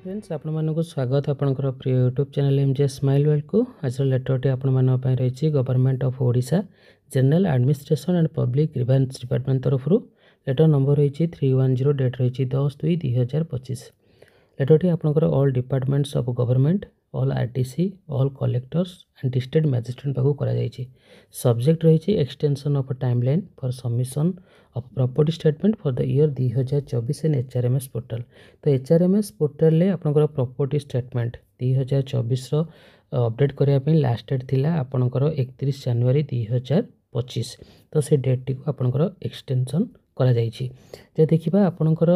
Friends आपको स्वागत आपंकर प्रिय YouTube channel MJ smile world को आज लेटरटी आपण रही government of Odisha general administration and public grievance department तरफ लेटर नंबर रही 310 डेट रही 10/2/2025। लेटरटी आपंकर all departments of government all RTC all collectors and district magistrate पाखु कर सब्जेक्ट रही extension of timeline for submission of property statement for the year 2024 in HRMS portal. तो HRMS portal ले आपनकर प्रॉपर्टी स्टेटमेंट 2024 अपडेट करने last date थिला आपनकर 31 जनवरी 2025। तो से डेट टी आपनकर एक्सटेंशन करा जायछि। जे देखिबा आपनकर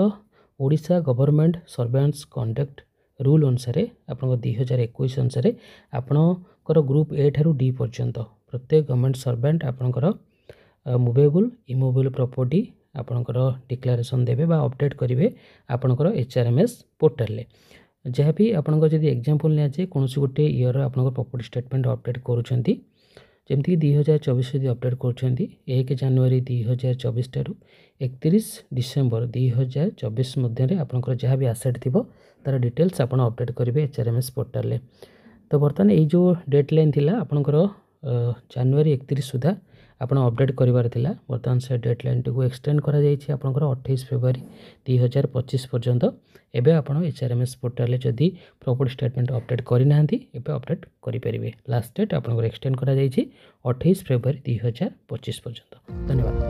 Odisha government surveillance conduct rule अनुसार आपन 2021 अनुसार आपनकर ग्रुप ए ठारू डी पर्यंत प्रत्येक गवर्नमेंट सर्वेंट आपनकर मुवेबल इमुवेबल प्रॉपर्टी आपनकर डिक्लेरेशन देबे बा अपडेट करेंगे आपनकर एचआरएमएस पोर्टल ले। जहाँ भी आपनकर जदि एग्जांपल लिया जाए कौन गोटे ईयर आपनकर प्रॉपर्टी स्टेटमेंट अपडेट करूछंती जमती 2024 यदि अपडेट करूछंती 1 जनवरी 2024 ठारू 31 डिसेंबर 2024 मध्य आपनकर जहाँ भी एसेट थिबो तार डिटेल्स आपन अपडेट करेंगे एचआरएमएस पोर्टल ले। तो बर्तमान ये जो डेडलाइन थिला आपनकर जनवरी 31 सुधा आपन अपडेट करिवार थिला। बर्तमान से डेडलाइन टी को एक्सटेंड करा जायछि आपनकर 28 फरवरी 2025 पर्यंत। एबे आपन एचआरएमएस पोर्टल ले जदी प्रॉपर्टी स्टेटमेंट अपडेट करि नाहंती एबे अपडेट करि परिबे। लास्ट डेट आपनकर एक्सटेंड करा जायछि 28 फरवरी 2025 पर्यंत। धन्यवाद।